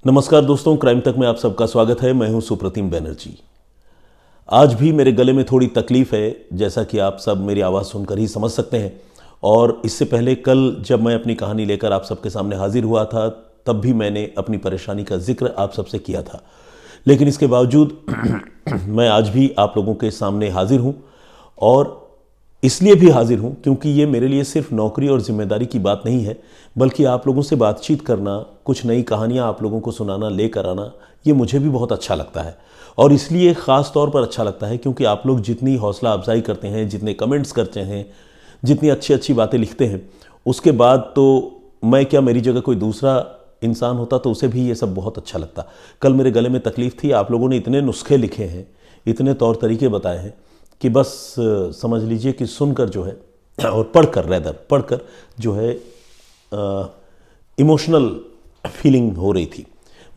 नमस्कार दोस्तों, क्राइम तक में आप सबका स्वागत है। मैं हूं सुप्रतिम बैनर्जी। आज भी मेरे गले में थोड़ी तकलीफ है, जैसा कि आप सब मेरी आवाज़ सुनकर ही समझ सकते हैं। और इससे पहले कल जब मैं अपनी कहानी लेकर आप सबके सामने हाजिर हुआ था, तब भी मैंने अपनी परेशानी का जिक्र आप सबसे किया था। लेकिन इसके बावजूद मैं आज भी आप लोगों के सामने हाजिर हूं, और इसलिए भी हाजिर हूं क्योंकि ये मेरे लिए सिर्फ नौकरी और जिम्मेदारी की बात नहीं है, बल्कि आप लोगों से बातचीत करना, कुछ नई कहानियां आप लोगों को सुनाना, लेकर आना, ये मुझे भी बहुत अच्छा लगता है। और इसलिए ख़ास तौर पर अच्छा लगता है क्योंकि आप लोग जितनी हौसला अफजाई करते हैं, जितने कमेंट्स करते हैं, जितनी अच्छी अच्छी बातें लिखते हैं, उसके बाद तो मैं क्या, मेरी जगह कोई दूसरा इंसान होता तो उसे भी ये सब बहुत अच्छा लगता। कल मेरे गले में तकलीफ़ थी, आप लोगों ने इतने नुस्खे लिखे हैं, इतने तौर तरीके बताए हैं कि बस समझ लीजिए कि सुनकर जो है और पढ़कर जो है इमोशनल फीलिंग हो रही थी।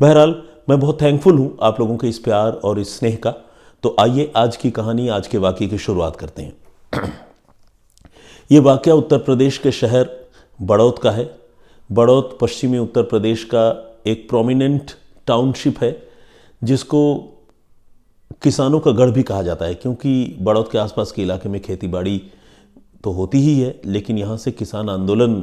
बहरहाल मैं बहुत थैंकफुल हूँ आप लोगों के इस प्यार और इस स्नेह का। तो आइए आज की कहानी, आज के वाक़ये की शुरुआत करते हैं। ये वाक़या उत्तर प्रदेश के शहर बड़ौत का है। बड़ौत पश्चिमी उत्तर प्रदेश का एक प्रोमिनेंट टाउनशिप है, जिसको किसानों का गढ़ भी कहा जाता है, क्योंकि बड़ौत के आसपास के इलाके में खेती बाड़ी तो होती ही है, लेकिन यहाँ से किसान आंदोलन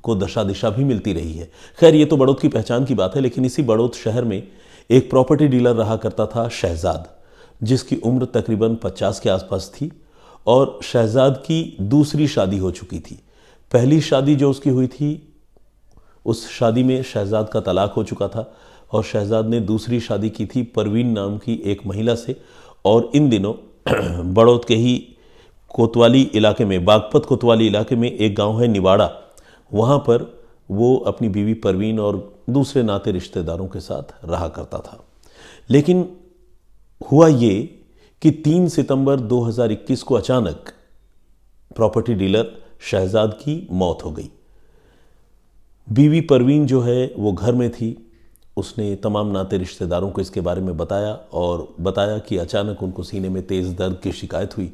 को दशा दिशा भी मिलती रही है। खैर, ये तो बड़ौत की पहचान की बात है। लेकिन इसी बड़ौत शहर में एक प्रॉपर्टी डीलर रहा करता था शहजाद, जिसकी उम्र तकरीबन 50 के आसपास थी। और शहजाद की दूसरी शादी हो चुकी थी। पहली शादी जो उसकी हुई थी, उस शादी में शहजाद का तलाक हो चुका था, और शहजाद ने दूसरी शादी की थी परवीन नाम की एक महिला से। और इन दिनों बड़ौत के ही कोतवाली इलाके में, बागपत कोतवाली इलाके में एक गांव है निवाड़ा, वहाँ पर वो अपनी बीवी परवीन और दूसरे नाते रिश्तेदारों के साथ रहा करता था। लेकिन हुआ ये कि 3 सितंबर 2021 को अचानक प्रॉपर्टी डीलर शहजाद की मौत हो गई। बीवी परवीन जो है वो घर में थी। उसने तमाम नाते रिश्तेदारों को इसके बारे में बताया, और बताया कि अचानक उनको सीने में तेज़ दर्द की शिकायत हुई,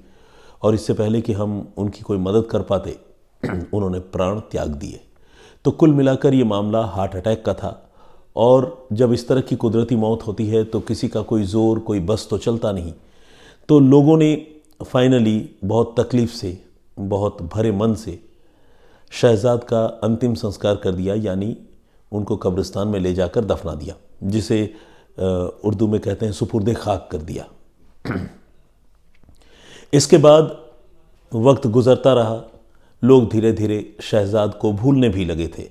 और इससे पहले कि हम उनकी कोई मदद कर पाते उन्होंने प्राण त्याग दिए। तो कुल मिलाकर ये मामला हार्ट अटैक का था। और जब इस तरह की कुदरती मौत होती है तो किसी का कोई ज़ोर, कोई बस तो चलता नहीं। तो लोगों ने फाइनली बहुत तकलीफ़ से, बहुत भरे मन से शहजाद का अंतिम संस्कार कर दिया, यानी उनको कब्रिस्तान में ले जाकर दफना दिया, जिसे उर्दू में कहते हैं सुपुर्दे खाक कर दिया। इसके बाद वक्त गुजरता रहा। लोग धीरे धीरे शहजाद को भूलने भी लगे थे।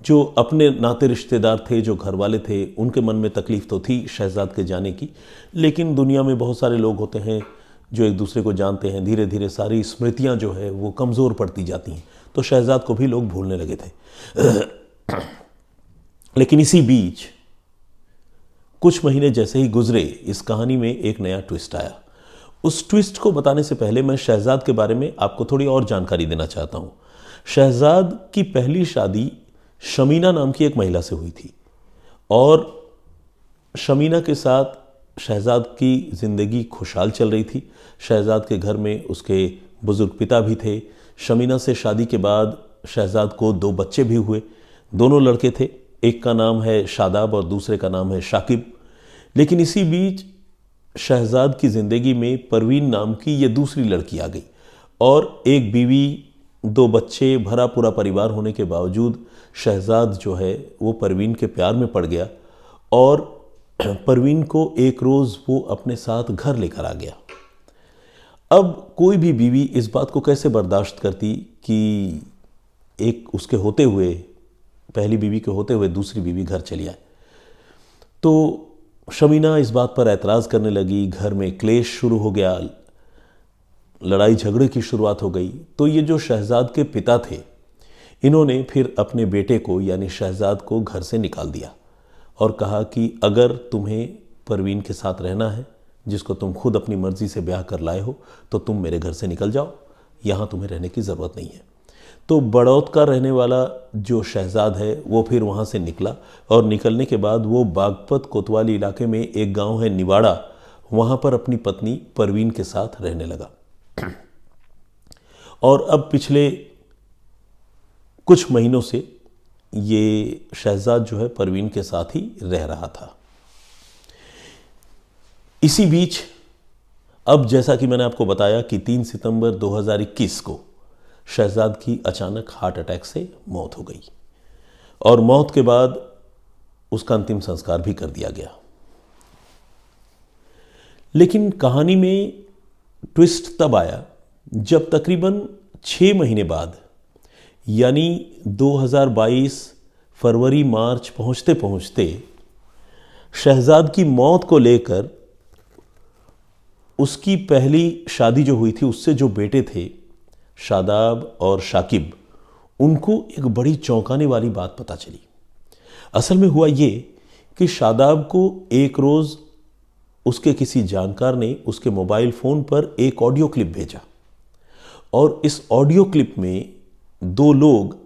जो अपने नाते रिश्तेदार थे, जो घर वाले थे, उनके मन में तकलीफ़ तो थी शहजाद के जाने की, लेकिन दुनिया में बहुत सारे लोग होते हैं जो एक दूसरे को जानते हैं। धीरे धीरे सारी स्मृतियां जो है वो कमज़ोर पड़ती जाती हैं, तो शहजाद को भी लोग भूलने लगे थे। लेकिन इसी बीच कुछ महीने जैसे ही गुजरे, इस कहानी में एक नया ट्विस्ट आया। उस ट्विस्ट को बताने से पहले मैं शहजाद के बारे में आपको थोड़ी और जानकारी देना चाहता हूँ। शहजाद की पहली शादी शमीना नाम की एक महिला से हुई थी, और शमीना के साथ शहजाद की ज़िंदगी खुशहाल चल रही थी। शहजाद के घर में उसके बुज़ुर्ग पिता भी थे। शमीना से शादी के बाद शहजाद को 2 बच्चे भी हुए। दोनों लड़के थे, एक का नाम है शादाब और दूसरे का नाम है शाकिब। लेकिन इसी बीच शहजाद की ज़िंदगी में परवीन नाम की ये दूसरी लड़की आ गई, और एक बीवी, 2 बच्चे, भरा पूरा परिवार होने के बावजूद शहजाद जो है वो परवीन के प्यार में पड़ गया, और परवीन को एक रोज़ वो अपने साथ घर लेकर आ गया। अब कोई भी बीवी इस बात को कैसे बर्दाश्त करती कि एक उसके होते हुए, पहली बीवी के होते हुए दूसरी बीवी घर चली आए। तो शमीना इस बात पर एतराज़ करने लगी। घर में क्लेश शुरू हो गया, लड़ाई झगड़े की शुरुआत हो गई। तो ये जो शहजाद के पिता थे, इन्होंने फिर अपने बेटे को यानी शहजाद को घर से निकाल दिया, और कहा कि अगर तुम्हें परवीन के साथ रहना है, जिसको तुम खुद अपनी मर्ज़ी से ब्याह कर लाए हो, तो तुम मेरे घर से निकल जाओ, यहाँ तुम्हें रहने की ज़रूरत नहीं है। तो बड़ौत का रहने वाला जो शहजाद है वो फिर वहाँ से निकला, और निकलने के बाद वो बागपत कोतवाली इलाके में एक गांव है निवाड़ा, वहाँ पर अपनी पत्नी परवीन के साथ रहने लगा। और अब पिछले कुछ महीनों से ये शहजाद जो है परवीन के साथ ही रह रहा था। इसी बीच अब जैसा कि मैंने आपको बताया कि 3 सितंबर 2021 को शहजाद की अचानक हार्ट अटैक से मौत हो गई और मौत के बाद उसका अंतिम संस्कार भी कर दिया गया। लेकिन कहानी में ट्विस्ट तब आया जब तकरीबन 6 महीने बाद यानी 2022 फरवरी मार्च पहुंचते पहुंचते शहजाद की मौत को लेकर उसकी पहली शादी जो हुई थी उससे जो बेटे थे शादाब और शाकिब, उनको एक बड़ी चौंकाने वाली बात पता चली। असल में हुआ ये कि शादाब को एक रोज़ उसके किसी जानकार ने उसके मोबाइल फ़ोन पर एक ऑडियो क्लिप भेजा और इस ऑडियो क्लिप में 2 लोग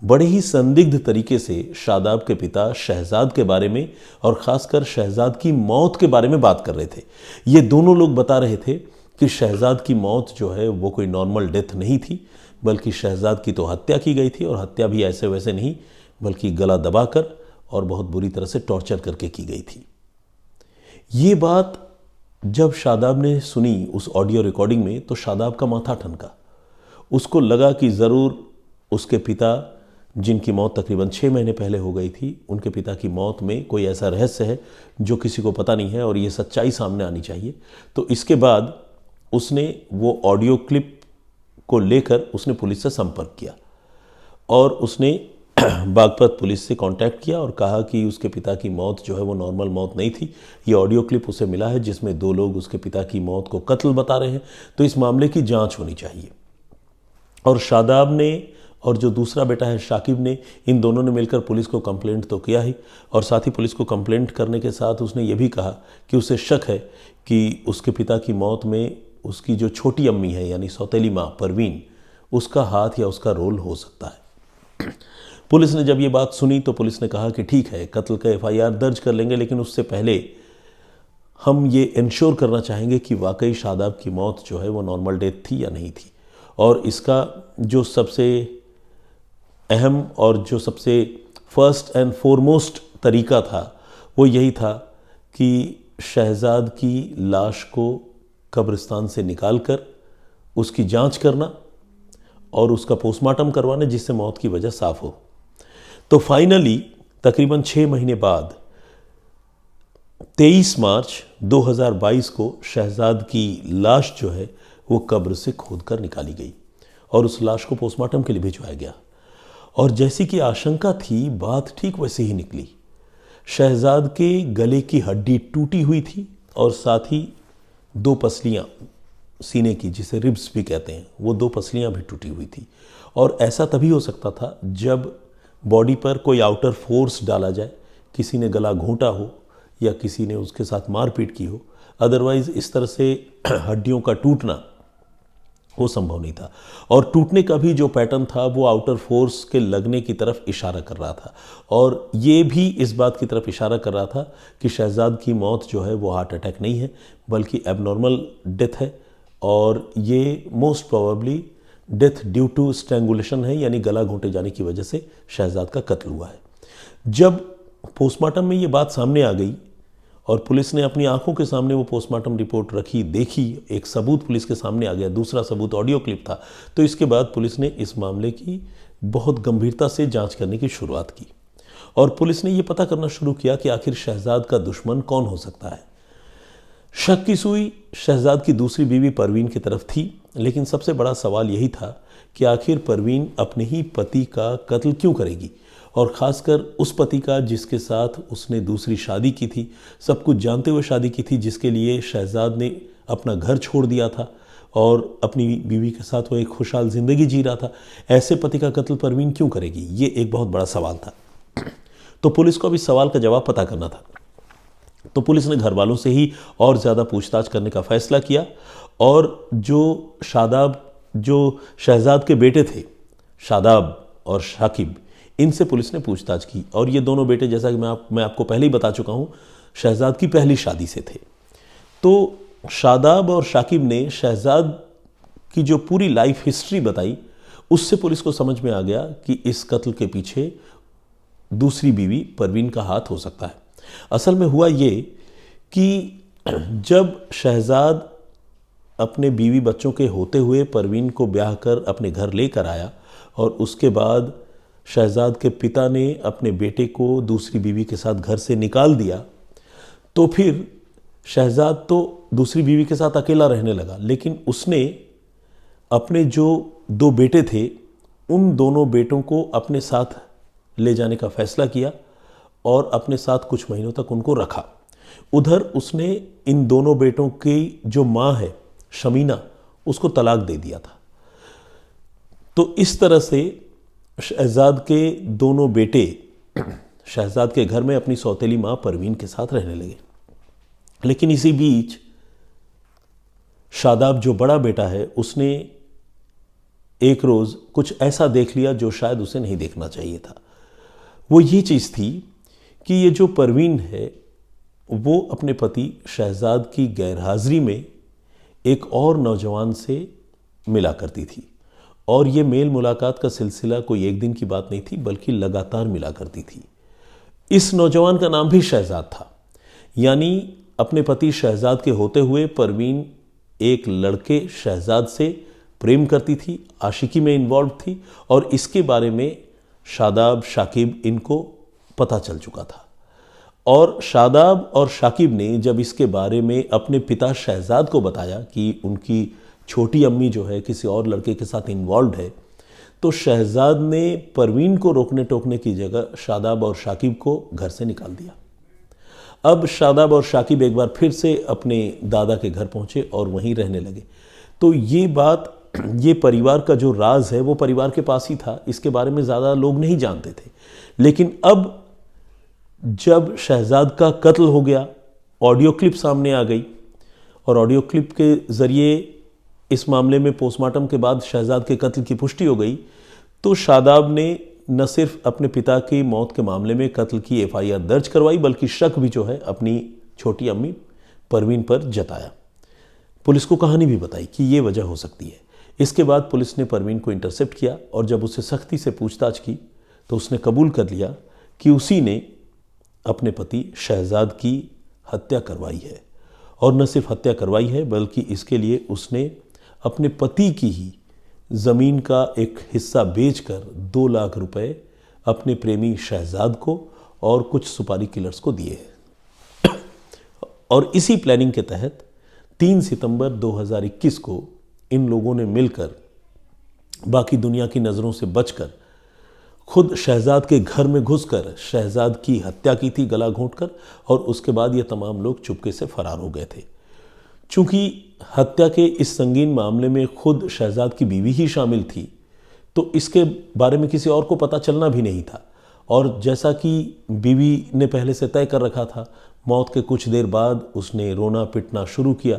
बड़े ही संदिग्ध तरीके से शादाब के पिता शहजाद के बारे में और ख़ासकर शहजाद की मौत के बारे में बात कर रहे थे। ये दोनों लोग बता रहे थे कि शहजाद की मौत जो है वो कोई नॉर्मल डेथ नहीं थी, बल्कि शहजाद की तो हत्या की गई थी और हत्या भी ऐसे वैसे नहीं बल्कि गला दबाकर और बहुत बुरी तरह से टॉर्चर करके की गई थी। ये बात जब शादाब ने सुनी उस ऑडियो रिकॉर्डिंग में तो शादाब का माथा ठनका। उसको लगा कि ज़रूर उसके पिता, जिनकी मौत तकरीबन 6 महीने पहले हो गई थी, उनके पिता की मौत में कोई ऐसा रहस्य है जो किसी को पता नहीं है और ये सच्चाई सामने आनी चाहिए। तो इसके बाद उसने वो ऑडियो क्लिप को लेकर उसने पुलिस से संपर्क किया और उसने बागपत पुलिस से कांटेक्ट किया और कहा कि उसके पिता की मौत जो है वो नॉर्मल मौत नहीं थी। ये ऑडियो क्लिप उसे मिला है जिसमें 2 लोग उसके पिता की मौत को कत्ल बता रहे हैं, तो इस मामले की जांच होनी चाहिए। और शादाब ने और जो दूसरा बेटा है शाकिब ने, इन दोनों ने मिलकर पुलिस को कंप्लेंट तो किया ही और साथ ही पुलिस को कंप्लेंट करने के साथ उसने ये भी कहा कि उसे शक है कि उसके पिता की मौत में उसकी जो छोटी अम्मी है यानी सौतेली माँ परवीन, उसका हाथ या उसका रोल हो सकता है। पुलिस ने जब ये बात सुनी तो पुलिस ने कहा कि ठीक है, कत्ल का FIR दर्ज कर लेंगे, लेकिन उससे पहले हम ये इंश्योर करना चाहेंगे कि वाकई शादाब की मौत जो है वो नॉर्मल डेथ थी या नहीं थी। और इसका जो सबसे अहम और जो सबसे फर्स्ट एंड फॉरमोस्ट तरीका था वो यही था कि शहजाद की लाश को कब्रिस्तान से निकालकर उसकी जांच करना और उसका पोस्टमार्टम करवाना जिससे मौत की वजह साफ हो। तो फाइनली तकरीबन 6 महीने बाद 23 मार्च 2022 को शहजाद की लाश जो है वो कब्र से खोदकर निकाली गई और उस लाश को पोस्टमार्टम के लिए भिजवाया गया। और जैसी कि आशंका थी बात ठीक वैसे ही निकली। शहजाद के गले की हड्डी टूटी हुई थी और साथ ही 2 पसलियाँ सीने की, जिसे रिब्स भी कहते हैं, वो 2 पसलियाँ भी टूटी हुई थी। और ऐसा तभी हो सकता था जब बॉडी पर कोई आउटर फोर्स डाला जाए, किसी ने गला घोंटा हो या किसी ने उसके साथ मारपीट की हो। अदरवाइज़ इस तरह से हड्डियों का टूटना वो संभव नहीं था। और टूटने का भी जो पैटर्न था वो आउटर फोर्स के लगने की तरफ इशारा कर रहा था और ये भी इस बात की तरफ इशारा कर रहा था कि शहजाद की मौत जो है वो हार्ट अटैक नहीं है बल्कि एबनॉर्मल डेथ है और ये most probably death due to strangulation है, यानी गला घोंटे जाने की वजह से शहजाद का कत्ल हुआ है। जब पोस्टमार्टम में ये बात सामने आ गई और पुलिस ने अपनी आंखों के सामने वो पोस्टमार्टम रिपोर्ट रखी, देखी, एक सबूत पुलिस के सामने आ गया, दूसरा सबूत ऑडियो क्लिप था, तो इसके बाद पुलिस ने इस मामले की बहुत गंभीरता से जांच करने की शुरुआत की और पुलिस ने ये पता करना शुरू किया कि आखिर शहजाद का दुश्मन कौन हो सकता है। शक की सुई शहजाद की दूसरी बीवी परवीन की तरफ थी, लेकिन सबसे बड़ा सवाल यही था कि आखिर परवीन अपने ही पति का कत्ल क्यों करेगी और ख़ासकर उस पति का जिसके साथ उसने दूसरी शादी की थी, सब कुछ जानते हुए शादी की थी, जिसके लिए शहजाद ने अपना घर छोड़ दिया था और अपनी बीवी के साथ वो एक खुशहाल ज़िंदगी जी रहा था। ऐसे पति का कत्ल परवीन क्यों करेगी, ये एक बहुत बड़ा सवाल था। तो पुलिस को अब इस सवाल का जवाब पता करना था। तो पुलिस ने घर वालों से ही और ज़्यादा पूछताछ करने का फैसला किया और जो शहजाद के बेटे थे, शादाब और शाकिब, इनसे पुलिस ने पूछताछ की और ये दोनों बेटे, जैसा कि मैं आपको पहले ही बता चुका हूँ, शहजाद की पहली शादी से थे। तो शादाब और शाकिब ने शहजाद की जो पूरी लाइफ हिस्ट्री बताई, उससे पुलिस को समझ में आ गया कि इस कत्ल के पीछे दूसरी बीवी परवीन का हाथ हो सकता है। असल में हुआ ये कि जब शहजाद अपने बीवी बच्चों के होते हुए परवीन को ब्याह कर अपने घर लेकर आया और उसके बाद शहजाद के पिता ने अपने बेटे को दूसरी बीवी के साथ घर से निकाल दिया, तो फिर शहजाद तो दूसरी बीवी के साथ अकेला रहने लगा, लेकिन उसने अपने जो 2 बेटे थे उन दोनों बेटों को अपने साथ ले जाने का फैसला किया और अपने साथ कुछ महीनों तक उनको रखा। उधर उसने इन दोनों बेटों की जो माँ है शमीना, उसको तलाक दे दिया था। तो इस तरह से शहजाद के दोनों बेटे शहजाद के घर में अपनी सौतेली माँ परवीन के साथ रहने लगे। लेकिन इसी बीच शादाब जो बड़ा बेटा है उसने एक रोज़ कुछ ऐसा देख लिया जो शायद उसे नहीं देखना चाहिए था। वो ये चीज़ थी कि ये जो परवीन है वो अपने पति शहजाद की गैरहाज़िरी में एक और नौजवान से मिला करती थी, और ये मेल मुलाकात का सिलसिला कोई एक दिन की बात नहीं थी बल्कि लगातार मिला करती थी। इस नौजवान का नाम भी शहजाद था। यानी अपने पति शहजाद के होते हुए परवीन एक लड़के शहजाद से प्रेम करती थी, आशिकी में इन्वॉल्व थी, और इसके बारे में शादाब शाकिब इनको पता चल चुका था। और शादाब और शाकिब ने जब इसके बारे में अपने पिता शहजाद को बताया कि उनकी छोटी अम्मी जो है किसी और लड़के के साथ इन्वॉल्व है, तो शहजाद ने परवीन को रोकने टोकने की जगह शादाब और शाकिब को घर से निकाल दिया। अब शादाब और शाकिब एक बार फिर से अपने दादा के घर पहुंचे और वहीं रहने लगे। तो ये बात, ये परिवार का जो राज है वो परिवार के पास ही था, इसके बारे में ज़्यादा लोग नहीं जानते थे। लेकिन अब जब शहजाद का कत्ल हो गया, ऑडियो क्लिप सामने आ गई, और ऑडियो क्लिप के ज़रिए इस मामले में पोस्टमार्टम के बाद शहजाद के कत्ल की पुष्टि हो गई, तो शादाब ने न सिर्फ अपने पिता की मौत के मामले में कत्ल की एफआईआर दर्ज करवाई बल्कि शक भी जो है अपनी छोटी अम्मी परवीन पर जताया। पुलिस को कहानी भी बताई कि ये वजह हो सकती है। इसके बाद पुलिस ने परवीन को इंटरसेप्ट किया और जब उसे सख्ती से पूछताछ की तो उसने कबूल कर लिया कि उसी ने अपने पति शहजाद की हत्या करवाई है, और न सिर्फ हत्या करवाई है बल्कि इसके लिए उसने अपने पति की ही ज़मीन का एक हिस्सा बेचकर 2 लाख रुपए अपने प्रेमी शहजाद को और कुछ सुपारी किलर्स को दिए हैं। और इसी प्लानिंग के तहत 3 सितंबर 2021 को इन लोगों ने मिलकर बाकी दुनिया की नज़रों से बचकर खुद शहजाद के घर में घुसकर शहजाद की हत्या की थी, गला घोंटकर, और उसके बाद ये तमाम लोग चुपके से फरार हो गए थे। चूंकि हत्या के इस संगीन मामले में खुद शहजाद की बीवी ही शामिल थी, तो इसके बारे में किसी और को पता चलना भी नहीं था। और जैसा कि बीवी ने पहले से तय कर रखा था, मौत के कुछ देर बाद उसने रोना पिटना शुरू किया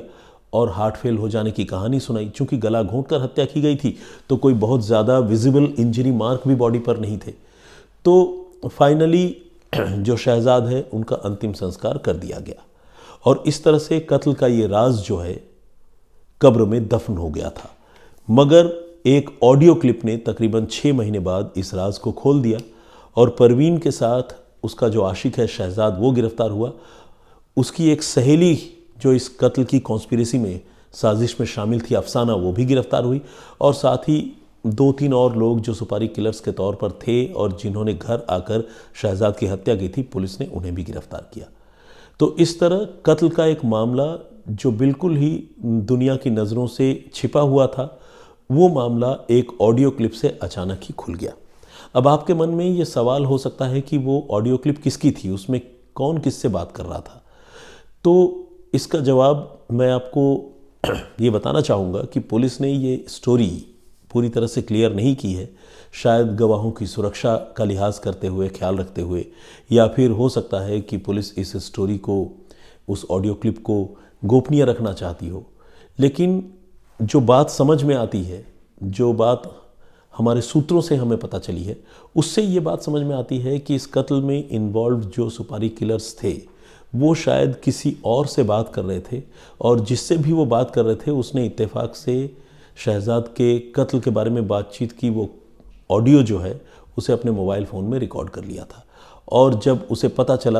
और हार्ट फेल हो जाने की कहानी सुनाई। चूंकि गला घोंटकर हत्या की गई थी तो कोई बहुत ज़्यादा विजिबल इंजरी मार्क भी बॉडी पर नहीं थे। तो फाइनली जो शहजाद है उनका अंतिम संस्कार कर दिया गया, और इस तरह से कत्ल का ये राज जो है कब्र में दफन हो गया था। मगर एक ऑडियो क्लिप ने तकरीबन 6 महीने बाद इस राज को खोल दिया, और परवीन के साथ उसका जो आशिक है शहजाद वो गिरफ्तार हुआ। उसकी एक सहेली जो इस कत्ल की कॉन्स्पिरेसी में साजिश में शामिल थी, अफसाना, वो भी गिरफ्तार हुई, और साथ ही 2-3 और लोग जो सुपारी किलर्स के तौर पर थे और जिन्होंने घर आकर शहजाद की हत्या की थी, पुलिस ने उन्हें भी गिरफ्तार किया। तो इस तरह कत्ल का एक मामला जो बिल्कुल ही दुनिया की नज़रों से छिपा हुआ था, वो मामला एक ऑडियो क्लिप से अचानक ही खुल गया। अब आपके मन में ये सवाल हो सकता है कि वो ऑडियो क्लिप किसकी थी, उसमें कौन किससे बात कर रहा था। तो इसका जवाब मैं आपको ये बताना चाहूँगा कि पुलिस ने ये स्टोरी पूरी तरह से क्लियर नहीं की है, शायद गवाहों की सुरक्षा का लिहाज करते हुए, ख्याल रखते हुए, या फिर हो सकता है कि पुलिस इस स्टोरी को, उस ऑडियो क्लिप को गोपनीय रखना चाहती हो। लेकिन जो बात समझ में आती है, जो बात हमारे सूत्रों से हमें पता चली है, उससे ये बात समझ में आती है कि इस कत्ल में इन्वॉल्व जो सुपारी किलर्स थे वो शायद किसी और से बात कर रहे थे, और जिससे भी वो बात कर रहे थे उसने इत्तेफाक से शहजाद के कत्ल के बारे में बातचीत की वो ऑडियो जो है उसे अपने मोबाइल फ़ोन में रिकॉर्ड कर लिया था। और जब उसे पता चला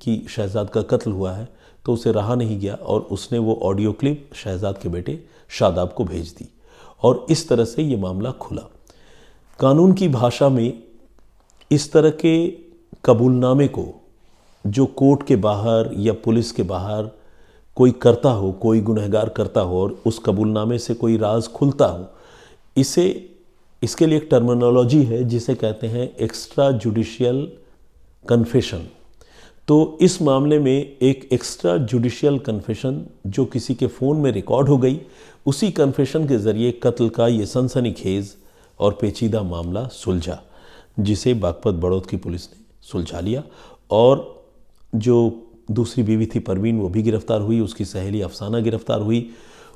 कि शहजाद का कत्ल हुआ है तो उसे रहा नहीं गया और उसने वो ऑडियो क्लिप शहजाद के बेटे शादाब को भेज दी और इस तरह से ये मामला खुला। कानून की भाषा में इस तरह के कबूलनामे को जो कोर्ट के बाहर या पुलिस के बाहर कोई करता हो, कोई गुनहगार करता हो और उस कबूलनामे से कोई राज खुलता हो, इसके लिए एक टर्मिनोलॉजी है जिसे कहते हैं एक्स्ट्रा जुडिशियल कन्फेशन। तो इस मामले में एक एक्स्ट्रा जुडिशियल कन्फेशन जो किसी के फ़ोन में रिकॉर्ड हो गई, उसी कन्फेशन के ज़रिए कत्ल का ये सनसनीखेज़ और पेचीदा मामला सुलझा, जिसे बागपत बड़ौद की पुलिस ने सुलझा लिया और जो दूसरी बीवी थी परवीन वो भी गिरफ्तार हुई, उसकी सहेली अफसाना गिरफ्तार हुई,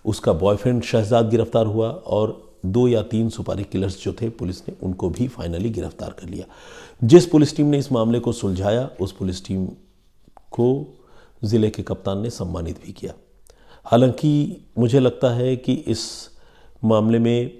उसका बॉयफ्रेंड शहजाद गिरफ्तार हुआ और 2 या 3 सुपारी किलर्स जो थे पुलिस ने उनको भी फाइनली गिरफ्तार कर लिया। जिस पुलिस टीम ने इस मामले को सुलझाया उस पुलिस टीम को ज़िले के कप्तान ने सम्मानित भी किया। हालांकि मुझे लगता है कि इस मामले में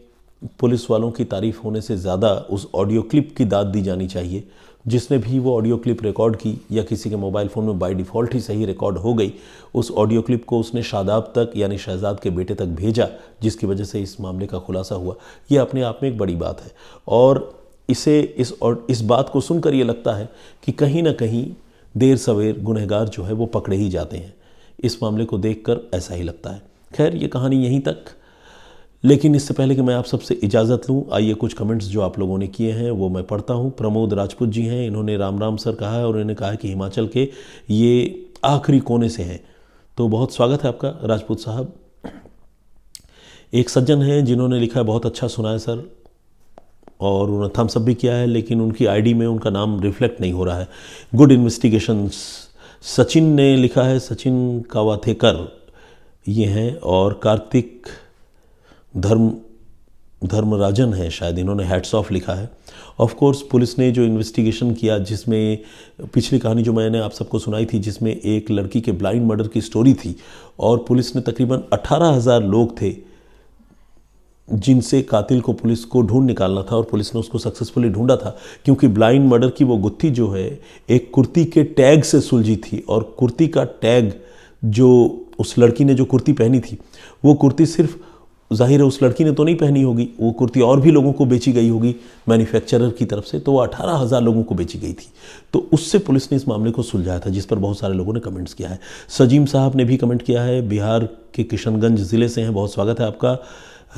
पुलिस वालों की तारीफ़ होने से ज़्यादा उस ऑडियो क्लिप की दाद दी जानी चाहिए। जिसने भी वो ऑडियो क्लिप रिकॉर्ड की या किसी के मोबाइल फ़ोन में बाय डिफ़ॉल्ट ही सही रिकॉर्ड हो गई, उस ऑडियो क्लिप को उसने शादाब तक यानी शहजाद के बेटे तक भेजा, जिसकी वजह से इस मामले का खुलासा हुआ। ये अपने आप में एक बड़ी बात है और इस बात को सुनकर ये लगता है कि कहीं ना कहीं देर सवेर गुनहगार जो है वो पकड़े ही जाते हैं। इस मामले को देखकर ऐसा ही लगता है। खैर, ये कहानी यहीं तक, लेकिन इससे पहले कि मैं आप सबसे इजाज़त लूँ, आइए कुछ कमेंट्स जो आप लोगों ने किए हैं वो मैं पढ़ता हूँ। प्रमोद राजपूत जी हैं, इन्होंने राम राम सर कहा है और इन्होंने कहा कि हिमाचल के ये आखिरी कोने से हैं, तो बहुत स्वागत है आपका राजपूत साहब। एक सज्जन हैं जिन्होंने लिखा है बहुत अच्छा सुना है सर, और उन्होंने थम्स अप भी किया है, लेकिन उनकी आईडी में उनका नाम रिफ्लेक्ट नहीं हो रहा है। Good investigation. सचिन ने लिखा है, सचिन कावाथेकर ये हैं, और कार्तिक धर्मराजन है शायद, इन्होंने हैट्स ऑफ लिखा है। ऑफ कोर्स पुलिस ने जो इन्वेस्टिगेशन किया, जिसमें पिछली कहानी जो मैंने आप सबको सुनाई थी जिसमें एक लड़की के ब्लाइंड मर्डर की स्टोरी थी, और पुलिस ने तकरीबन 18,000 लोग थे जिनसे कातिल को पुलिस को ढूंढ निकालना था, और पुलिस ने उसको सक्सेसफुली ढूंढा था, क्योंकि ब्लाइंड मर्डर की वो गुत्थी जो है एक कुर्ती के टैग से सुलझी थी। और कुर्ती का टैग जो उस लड़की ने जो कुर्ती पहनी थी, वो कुर्ती सिर्फ जाहिर है उस लड़की ने तो नहीं पहनी होगी, वो कुर्ती और भी लोगों को बेची गई होगी मैन्युफैक्चरर की तरफ से, तो वो 18,000 लोगों को बेची गई थी। तो उससे पुलिस ने इस मामले को सुलझाया था, जिस पर बहुत सारे लोगों ने कमेंट्स किया है। सजीम साहब ने भी कमेंट किया है, बिहार के किशनगंज ज़िले से हैं, बहुत स्वागत है आपका।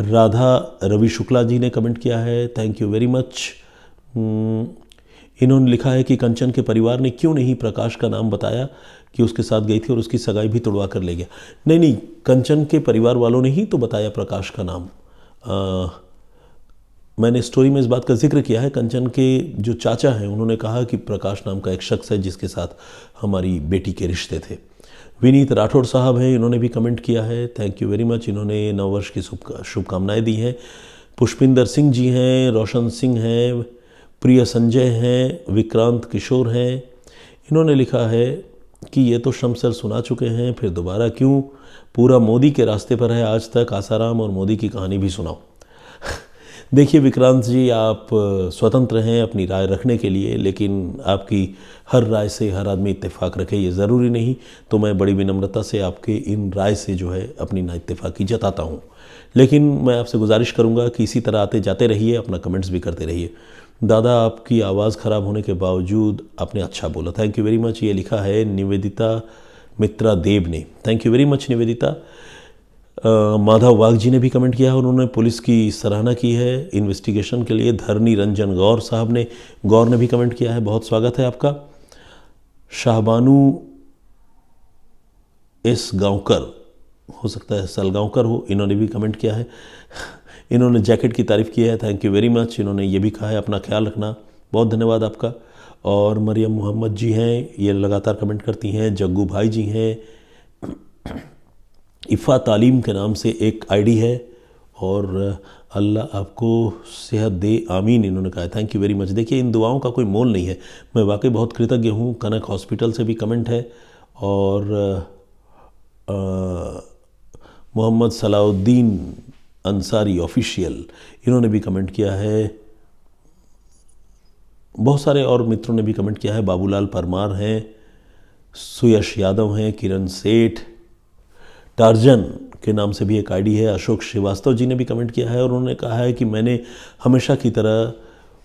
राधा रवि शुक्ला जी ने कमेंट किया है, थैंक यू वेरी मच। इन्होंने लिखा है कि कंचन के परिवार ने क्यों नहीं प्रकाश का नाम बताया कि उसके साथ गई थी और उसकी सगाई भी तोड़वा कर ले गया। नहीं, कंचन के परिवार वालों ने ही तो बताया प्रकाश का नाम। मैंने स्टोरी में इस बात का जिक्र किया है, कंचन के जो चाचा हैं उन्होंने कहा कि प्रकाश नाम का एक शख्स है जिसके साथ हमारी बेटी के रिश्ते थे। विनीत राठौड़ साहब हैं, इन्होंने भी कमेंट किया है, थैंक यू वेरी मच। इन्होंने नववर्ष की शुभकामनाएं दी हैं। पुष्पिंदर सिंह जी हैं, रोशन सिंह हैं, प्रिय संजय हैं, विक्रांत किशोर हैं। इन्होंने लिखा है कि ये तो शम्स सर सुना चुके हैं, फिर दोबारा क्यों, पूरा मोदी के रास्ते पर है आज तक, आसाराम और मोदी की कहानी भी सुनाओ। देखिए विक्रांत जी, आप स्वतंत्र हैं अपनी राय रखने के लिए, लेकिन आपकी हर राय से हर आदमी इत्तेफाक रखे ये ज़रूरी नहीं, तो मैं बड़ी विनम्रता से आपके इन राय से जो है अपनी ना इत्तेफाकी जताता हूँ। लेकिन मैं आपसे गुजारिश करूँगा कि इसी तरह आते जाते रहिए, अपना कमेंट्स भी करते रहिए। दादा, आपकी आवाज़ ख़राब होने के बावजूद आपने अच्छा बोला, थैंक यू वेरी मच। ये लिखा है निवेदिता मित्रा देव ने, thank you very much Nivedita. Madhav Wagh ji ने भी कमेंट किया है, उन्होंने पुलिस की सराहना की है इन्वेस्टिगेशन के लिए। धरनी रंजन गौर ने भी कमेंट किया है, बहुत स्वागत है आपका। शाहबानू एस गांवकर, हो सकता है सलगांवकर हो, इन्होंने भी कमेंट किया है। इन्होंने जैकेट की तारीफ़ की है, थैंक यू वेरी मच। इन्होंने ये भी कहा है अपना ख्याल रखना, बहुत धन्यवाद आपका। और मरियम मोहम्मद जी हैं, ये लगातार कमेंट करती हैं। जग्गू भाई जी हैं, इफ़ा तालीम के नाम से एक आईडी है, और अल्लाह आपको सेहत दे आमीन इन्होंने कहा है, थैंक यू वेरी मच। देखिए इन दुआओं का कोई मोल नहीं है, मैं वाकई बहुत कृतज्ञ हूँ। कनक हॉस्पिटल से भी कमेंट है, और मोहम्मद सलाउद्दीन अंसारी ऑफिशियल, इन्होंने भी कमेंट किया है। बहुत सारे और मित्रों ने भी कमेंट किया है। बाबूलाल परमार हैं, सुयश यादव हैं, किरण सेठ, टार्जन के नाम से भी एक आईडी है। अशोक श्रीवास्तव जी ने भी कमेंट किया है और उन्होंने कहा है कि मैंने हमेशा की तरह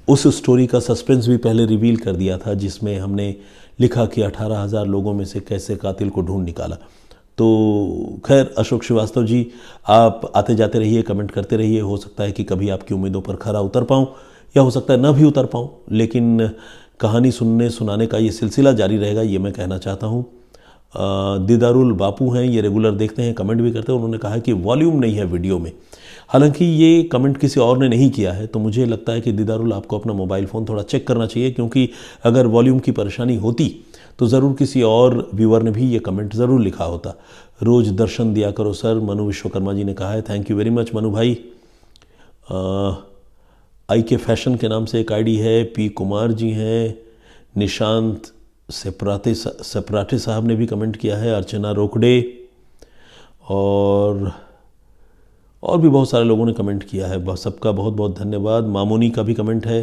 उस स्टोरी का सस्पेंस भी पहले रिवील कर दिया था जिसमें हमने लिखा कि 18,000 लोगों में से कैसे कातिल को ढूंढ निकाला। तो खैर अशोक श्रीवास्तव जी, आप आते जाते रहिए, कमेंट करते रहिए। हो सकता है कि कभी आपकी उम्मीदों पर खरा उतर पाऊँ या हो सकता है ना भी उतर पाऊँ, लेकिन कहानी सुनाने का ये सिलसिला जारी रहेगा, ये मैं कहना चाहता हूँ। दीदारुल बापू हैं, ये रेगुलर देखते हैं, कमेंट भी करते हैं। उन्होंने कहा है कि वॉल्यूम नहीं है वीडियो में। हालांकि ये कमेंट किसी और ने नहीं किया है, तो मुझे लगता है कि दीदारुल आपको अपना मोबाइल फ़ोन थोड़ा चेक करना चाहिए, क्योंकि अगर वॉल्यूम की परेशानी होती तो ज़रूर किसी और व्यूअर ने भी ये कमेंट ज़रूर लिखा होता। रोज़ दर्शन दिया करो सर, मनु विश्वकर्मा जी ने कहा है। Thank you very much Manu भाई। IK फैशन के नाम से एक आईडी है। पी कुमार जी हैं। निशांत सपराटे साहब ने भी कमेंट किया है। अर्चना रोकड़े और भी बहुत सारे लोगों ने कमेंट किया है। बस सबका बहुत बहुत धन्यवाद। मामोनी का भी कमेंट है।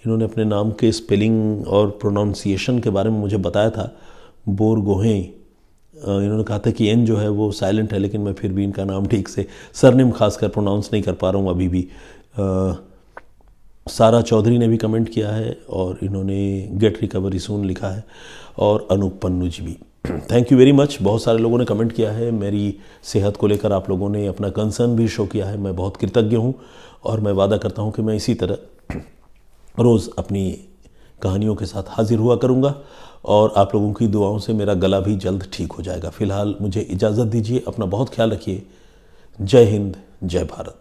इन्होंने अपने नाम के स्पेलिंग और प्रोनाउंसिएशन के बारे में मुझे बताया था। बोर गोहें, इन्होंने कहा था कि एन जो है वो साइलेंट है, लेकिन मैं फिर भी इनका नाम ठीक से सरनेम खासकर प्रोनाउंस नहीं कर पा रहा हूँ अभी भी। सारा चौधरी ने भी कमेंट किया है और इन्होंने गेट रिकवरी सून लिखा है, और अनूप पन्नू जी भी। Thank you very much. बहुत सारे लोगों ने कमेंट किया है। मेरी सेहत को लेकर आप लोगों ने अपना कंसर्न भी शो किया है। मैं बहुत कृतज्ञ हूँ और मैं वादा करता हूँ कि मैं इसी तरह रोज़ अपनी कहानियों के साथ हाजिर हुआ करूँगा और आप लोगों की दुआओं से मेरा गला भी जल्द ठीक हो जाएगा। फ़िलहाल मुझे इजाज़त दीजिए। अपना बहुत ख्याल रखिए। जय हिंद, जय भारत।